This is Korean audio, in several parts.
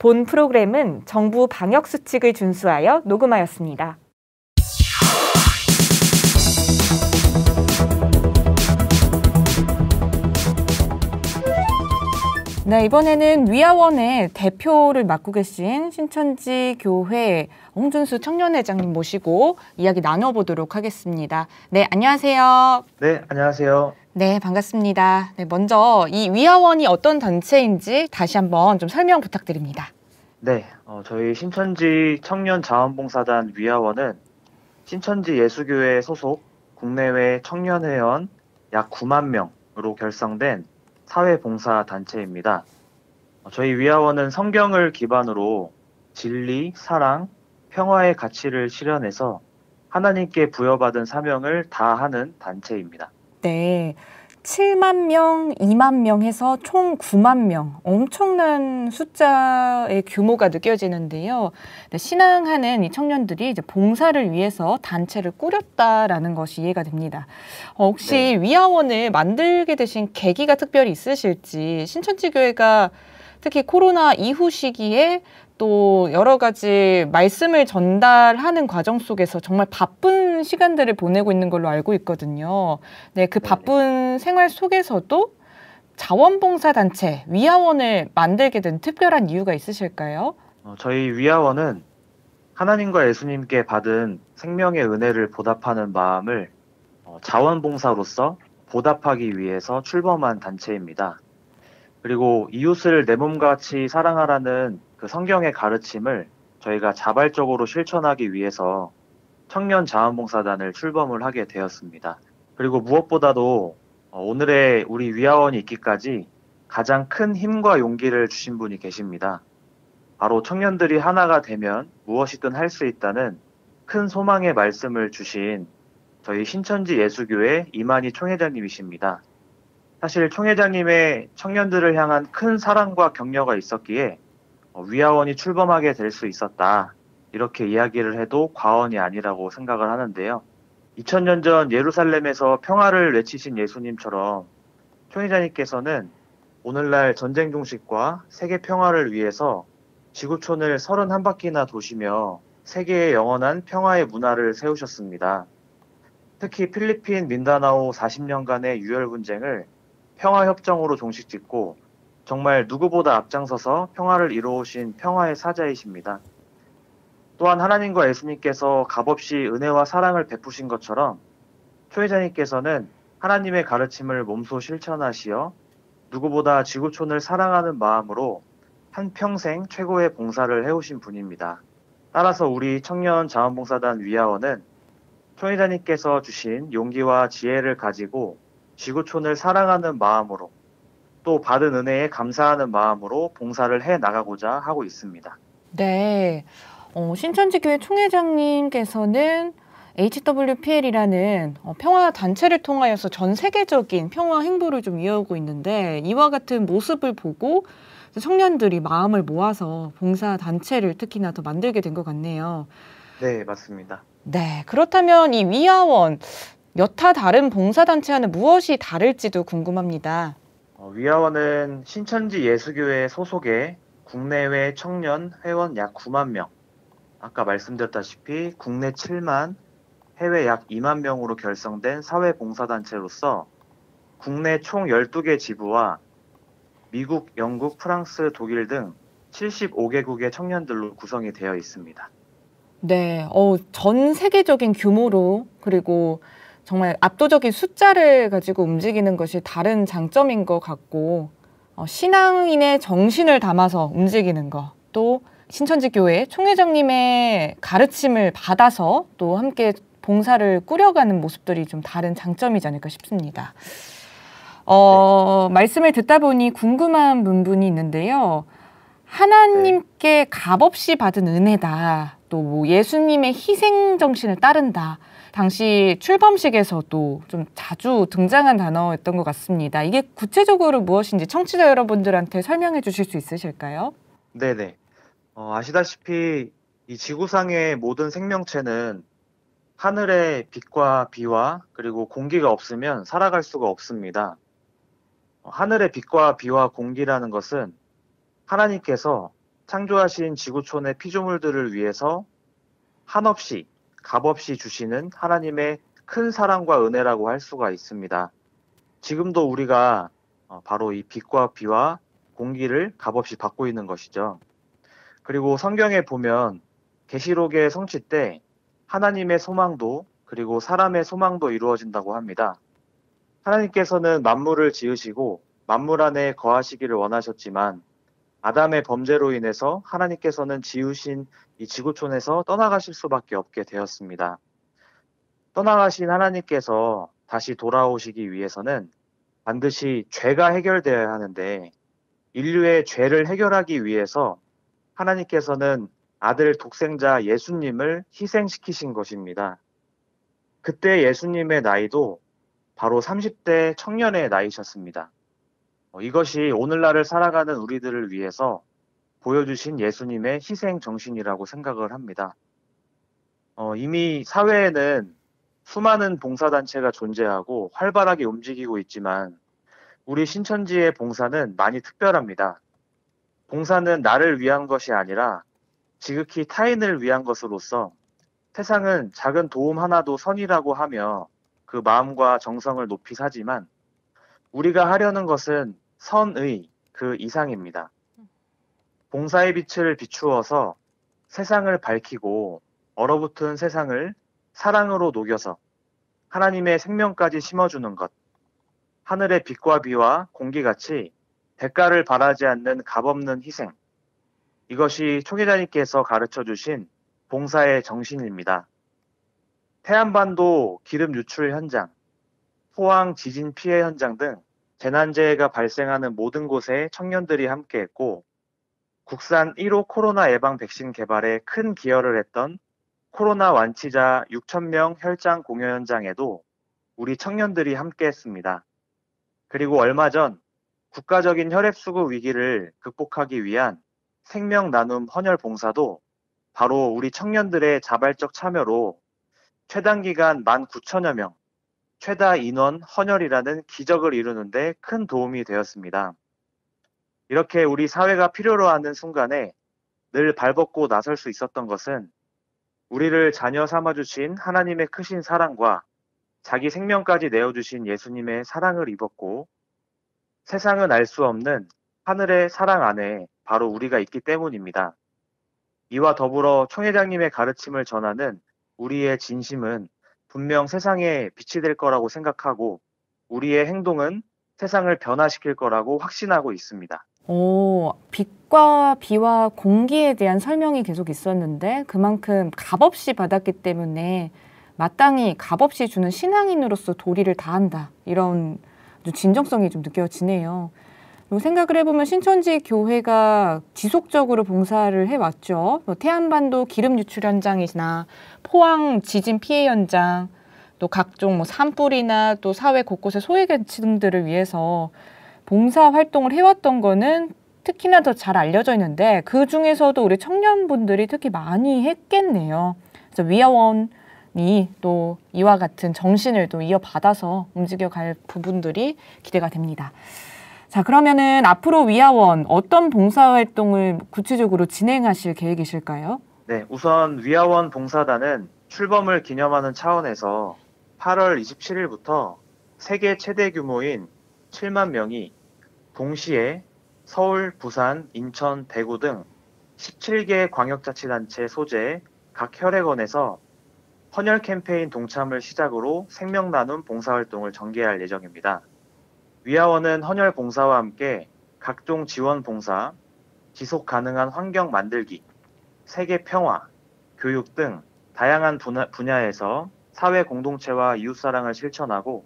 본 프로그램은 정부 방역수칙을 준수하여 녹음하였습니다. 네, 이번에는 위아원의 대표를 맡고 계신 신천지 교회 홍준수 청년회장님 모시고 이야기 나눠보도록 하겠습니다. 네, 안녕하세요. 네, 안녕하세요. 네, 반갑습니다. 네, 먼저 이 위아원이 어떤 단체인지 다시 한번 좀 설명 부탁드립니다. 네, 저희 신천지 청년자원봉사단 위아원은 신천지 예수교회 소속 국내외 청년회원 약 9만 명으로 결성된 사회봉사단체입니다. 저희 위아원은 성경을 기반으로 진리, 사랑, 평화의 가치를 실현해서 하나님께 부여받은 사명을 다하는 단체입니다. 네, 7만 명, 2만 명 해서 총 9만 명. 엄청난 숫자의 규모가 느껴지는데요. 네, 신앙하는 이 청년들이 이제 봉사를 위해서 단체를 꾸렸다라는 것이 이해가 됩니다. 혹시 위아원을 만들게 되신 계기가 특별히 있으실지, 신천지교회가 특히 코로나 이후 시기에 또 여러 가지 말씀을 전달하는 과정 속에서 정말 바쁜 시간들을 보내고 있는 걸로 알고 있거든요. 네, 그 바쁜 생활 속에서도 자원봉사단체 위아원을 만들게 된 특별한 이유가 있으실까요? 저희 위아원은 하나님과 예수님께 받은 생명의 은혜를 보답하는 마음을 자원봉사로서 보답하기 위해서 출범한 단체입니다. 그리고 이웃을 내 몸과 같이 사랑하라는 그 성경의 가르침을 저희가 자발적으로 실천하기 위해서 청년자원봉사단을 출범을 하게 되었습니다. 그리고 무엇보다도 오늘의 우리 위아원이 있기까지 가장 큰 힘과 용기를 주신 분이 계십니다. 바로 청년들이 하나가 되면 무엇이든 할 수 있다는 큰 소망의 말씀을 주신 저희 신천지 예수교회 이만희 총회장님이십니다. 사실 총회장님의 청년들을 향한 큰 사랑과 격려가 있었기에 위아원이 출범하게 될 수 있었다. 이렇게 이야기를 해도 과언이 아니라고 생각을 하는데요. 2000년 전 예루살렘에서 평화를 외치신 예수님처럼 총회장님께서는 오늘날 전쟁 종식과 세계 평화를 위해서 지구촌을 31바퀴나 도시며 세계의 영원한 평화의 문화를 세우셨습니다. 특히 필리핀 민다나오 40년간의 유혈 분쟁을 평화협정으로 종식짓고 정말 누구보다 앞장서서 평화를 이루어오신 평화의 사자이십니다. 또한 하나님과 예수님께서 값없이 은혜와 사랑을 베푸신 것처럼 총회장님께서는 하나님의 가르침을 몸소 실천하시어 누구보다 지구촌을 사랑하는 마음으로 한평생 최고의 봉사를 해오신 분입니다. 따라서 우리 청년자원봉사단 위아원은 총회장님께서 주신 용기와 지혜를 가지고 지구촌을 사랑하는 마음으로 또 받은 은혜에 감사하는 마음으로 봉사를 해 나가고자 하고 있습니다. 네, 신천지교회 총회장님께서는 HWPL이라는 평화 단체를 통하여서 전 세계적인 평화 행보를 좀 이어오고 있는데 이와 같은 모습을 보고 청년들이 마음을 모아서 봉사 단체를 특히나 더 만들게 된 것 같네요. 네, 맞습니다. 네, 그렇다면 이 위아원 여타 다른 봉사단체와는 무엇이 다를지도 궁금합니다. 위아원은 신천지 예수교회 소속의 국내외 청년 회원 약 9만 명, 아까 말씀드렸다시피 국내 7만, 해외 약 2만 명으로 결성된 사회봉사단체로서 국내 총 12개 지부와 미국, 영국, 프랑스, 독일 등 75개국의 청년들로 구성이 되어 있습니다. 네, 전 세계적인 규모로 그리고 정말 압도적인 숫자를 가지고 움직이는 것이 다른 장점인 것 같고 신앙인의 정신을 담아서 움직이는 것, 또 신천지교회 총회장님의 가르침을 받아서 또 함께 봉사를 꾸려가는 모습들이 좀 다른 장점이지 않을까 싶습니다. 말씀을 듣다 보니 궁금한 부분이 있는데요. 하나님께 값없이 받은 은혜다. 또 뭐 예수님의 희생 정신을 따른다. 당시 출범식에서도 좀 자주 등장한 단어였던 것 같습니다. 이게 구체적으로 무엇인지 청취자 여러분들한테 설명해 주실 수 있으실까요? 네네. 아시다시피 이 지구상의 모든 생명체는 하늘의 빛과 비와 그리고 공기가 없으면 살아갈 수가 없습니다. 하늘의 빛과 비와 공기라는 것은 하나님께서 창조하신 지구촌의 피조물들을 위해서 한없이 값없이 주시는 하나님의 큰 사랑과 은혜라고 할 수가 있습니다. 지금도 우리가 바로 이 빛과 비와 공기를 값없이 받고 있는 것이죠. 그리고 성경에 보면 계시록의 성취 때 하나님의 소망도 그리고 사람의 소망도 이루어진다고 합니다. 하나님께서는 만물을 지으시고 만물 안에 거하시기를 원하셨지만 아담의 범죄로 인해서 하나님께서는 지으신 이 지구촌에서 떠나가실 수밖에 없게 되었습니다. 떠나가신 하나님께서 다시 돌아오시기 위해서는 반드시 죄가 해결되어야 하는데 인류의 죄를 해결하기 위해서 하나님께서는 아들 독생자 예수님을 희생시키신 것입니다. 그때 예수님의 나이도 바로 30대 청년의 나이셨습니다. 이것이 오늘날을 살아가는 우리들을 위해서 보여주신 예수님의 희생 정신이라고 생각을 합니다. 이미 사회에는 수많은 봉사단체가 존재하고 활발하게 움직이고 있지만 우리 신천지의 봉사는 많이 특별합니다. 봉사는 나를 위한 것이 아니라 지극히 타인을 위한 것으로서 세상은 작은 도움 하나도 선이라고 하며 그 마음과 정성을 높이 사지만 우리가 하려는 것은 선의 그 이상입니다. 봉사의 빛을 비추어서 세상을 밝히고 얼어붙은 세상을 사랑으로 녹여서 하나님의 생명까지 심어주는 것, 하늘의 빛과 비와 공기같이 대가를 바라지 않는 값없는 희생, 이것이 초계자님께서 가르쳐 주신 봉사의 정신입니다. 태안반도 기름 유출 현장, 포항 지진 피해 현장 등 재난재해가 발생하는 모든 곳에 청년들이 함께했고 국산 1호 코로나 예방 백신 개발에 큰 기여를 했던 코로나 완치자 6,000명 혈장 공여 현장에도 우리 청년들이 함께했습니다. 그리고 얼마 전 국가적인 혈액수급 위기를 극복하기 위한 생명 나눔 헌혈 봉사도 바로 우리 청년들의 자발적 참여로 최단 기간 19,000여 명, 최다 인원 헌혈이라는 기적을 이루는데 큰 도움이 되었습니다. 이렇게 우리 사회가 필요로 하는 순간에 늘 발벗고 나설 수 있었던 것은 우리를 자녀 삼아주신 하나님의 크신 사랑과 자기 생명까지 내어주신 예수님의 사랑을 입었고 세상은 알 수 없는 하늘의 사랑 안에 바로 우리가 있기 때문입니다. 이와 더불어 총회장님의 가르침을 전하는 우리의 진심은 분명 세상에 빛이 될 거라고 생각하고 우리의 행동은 세상을 변화시킬 거라고 확신하고 있습니다. 빛과 비와 공기에 대한 설명이 계속 있었는데 그만큼 값없이 받았기 때문에 마땅히 값없이 주는 신앙인으로서 도리를 다한다. 이런 진정성이 좀 느껴지네요. 그리고 생각을 해보면 신천지 교회가 지속적으로 봉사를 해왔죠. 태안반도 기름 유출 현장이나 포항 지진 피해 현장, 또 각종 산불이나 또 사회 곳곳의 소외계층들을 위해서 봉사 활동을 해왔던 거는 특히나 더 잘 알려져 있는데 그 중에서도 우리 청년분들이 특히 많이 했겠네요. 그래서 위아원이 또 이와 같은 정신을 또 이어받아서 움직여갈 부분들이 기대가 됩니다. 자, 그러면은 앞으로 위아원 어떤 봉사활동을 구체적으로 진행하실 계획이실까요? 네, 우선 위아원 봉사단은 출범을 기념하는 차원에서 8월 27일부터 세계 최대 규모인 7만 명이 동시에 서울, 부산, 인천, 대구 등 17개 광역자치단체 소재 각 혈액원에서 헌혈 캠페인 동참을 시작으로 생명 나눔 봉사활동을 전개할 예정입니다. 위아원은 헌혈 봉사와 함께 각종 지원 봉사, 지속 가능한 환경 만들기, 세계 평화, 교육 등 다양한 분야에서 사회 공동체와 이웃사랑을 실천하고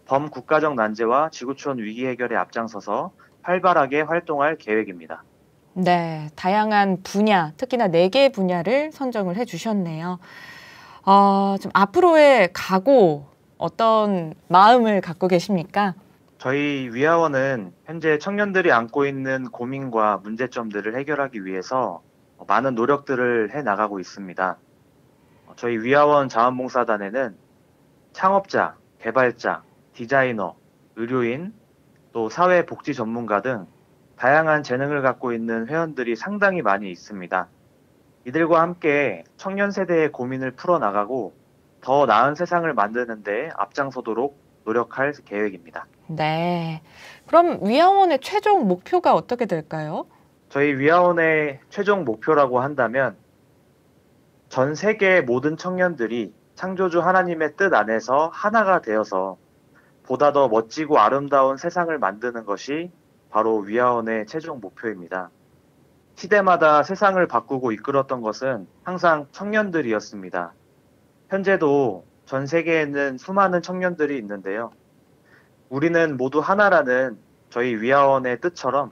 범국가적 난제와 지구촌 위기 해결에 앞장서서 활발하게 활동할 계획입니다. 네, 다양한 분야, 특히나 4개 분야를 선정을 해주셨네요. 좀 앞으로의 각오, 어떤 마음을 갖고 계십니까? 저희 위아원은 현재 청년들이 안고 있는 고민과 문제점들을 해결하기 위해서 많은 노력들을 해나가고 있습니다. 저희 위아원 자원봉사단에는 창업자, 개발자, 디자이너, 의료인, 또 사회복지 전문가 등 다양한 재능을 갖고 있는 회원들이 상당히 많이 있습니다. 이들과 함께 청년 세대의 고민을 풀어나가고 더 나은 세상을 만드는 데 앞장서도록 노력할 계획입니다. 네. 그럼 위아원의 최종 목표가 어떻게 될까요? 저희 위아원의 최종 목표라고 한다면 전 세계의 모든 청년들이 창조주 하나님의 뜻 안에서 하나가 되어서 보다 더 멋지고 아름다운 세상을 만드는 것이 바로 위아원의 최종 목표입니다. 시대마다 세상을 바꾸고 이끌었던 것은 항상 청년들이었습니다. 현재도 전 세계에는 수많은 청년들이 있는데요. 우리는 모두 하나라는 저희 위아원의 뜻처럼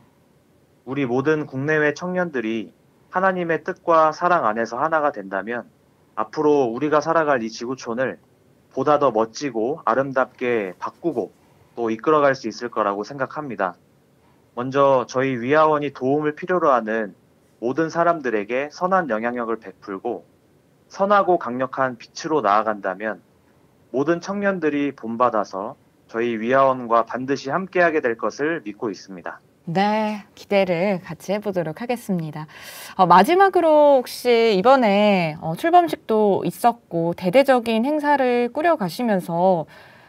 우리 모든 국내외 청년들이 하나님의 뜻과 사랑 안에서 하나가 된다면 앞으로 우리가 살아갈 이 지구촌을 보다 더 멋지고 아름답게 바꾸고 또 이끌어갈 수 있을 거라고 생각합니다. 먼저 저희 위아원이 도움을 필요로 하는 모든 사람들에게 선한 영향력을 베풀고 선하고 강력한 빛으로 나아간다면 모든 청년들이 본받아서 저희 위아원과 반드시 함께하게 될 것을 믿고 있습니다. 네, 기대를 같이 해보도록 하겠습니다. 마지막으로 혹시 이번에 출범식도 있었고 대대적인 행사를 꾸려가시면서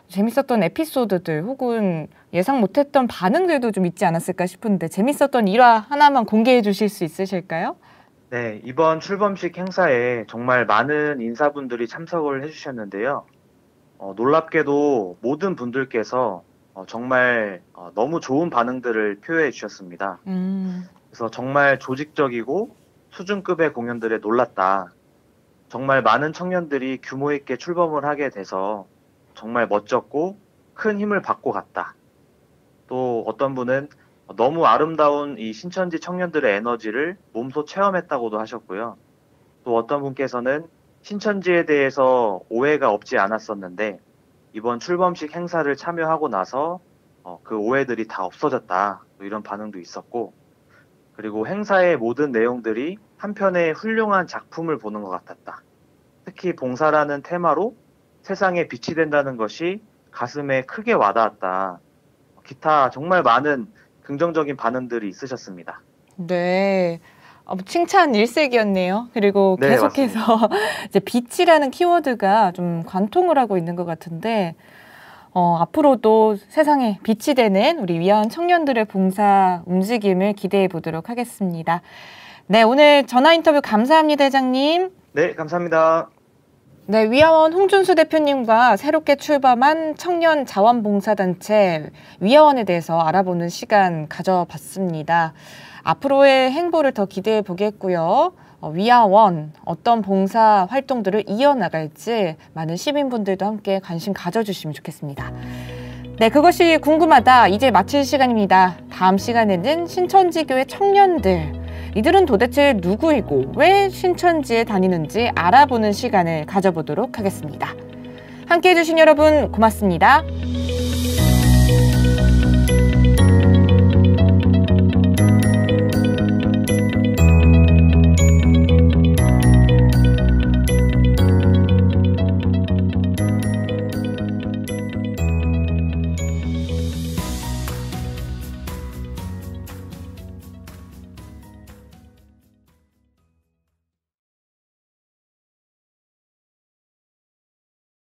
재밌었던 에피소드들 혹은 예상 못했던 반응들도 좀 있지 않았을까 싶은데 재밌었던 일화 하나만 공개해 주실 수 있으실까요? 네, 이번 출범식 행사에 정말 많은 인사분들이 참석을 해주셨는데요. 놀랍게도 모든 분들께서 정말 너무 좋은 반응들을 표해 주셨습니다. 그래서 정말 조직적이고 수준급의 공연들에 놀랐다. 정말 많은 청년들이 규모 있게 출범을 하게 돼서 정말 멋졌고 큰 힘을 받고 갔다. 또 어떤 분은 너무 아름다운 이 신천지 청년들의 에너지를 몸소 체험했다고도 하셨고요. 또 어떤 분께서는 신천지에 대해서 오해가 없지 않았었는데 이번 출범식 행사를 참여하고 나서 그 오해들이 다 없어졌다. 이런 반응도 있었고 그리고 행사의 모든 내용들이 한편의 훌륭한 작품을 보는 것 같았다. 특히 봉사라는 테마로 세상에 빛이 된다는 것이 가슴에 크게 와닿았다. 기타 정말 많은 긍정적인 반응들이 있으셨습니다. 네. 칭찬 일색이었네요. 그리고 네, 계속해서 이제 빛이라는 키워드가 좀 관통을 하고 있는 것 같은데 앞으로도 세상에 빛이 되는 우리 위아원 청년들의 봉사 움직임을 기대해 보도록 하겠습니다. 네, 오늘 전화 인터뷰 감사합니다, 회장님. 네, 감사합니다. 네, 위아원 홍준수 대표님과 새롭게 출범한 청년 자원봉사단체 위아원에 대해서 알아보는 시간 가져봤습니다. 앞으로의 행보를 더 기대해 보겠고요. 위아원 어떤 봉사 활동들을 이어나갈지 많은 시민분들도 함께 관심 가져주시면 좋겠습니다. 네, 그것이 궁금하다. 이제 마칠 시간입니다. 다음 시간에는 신천지교회 청년들. 이들은 도대체 누구이고 왜 신천지에 다니는지 알아보는 시간을 가져보도록 하겠습니다. 함께해 주신 여러분 고맙습니다.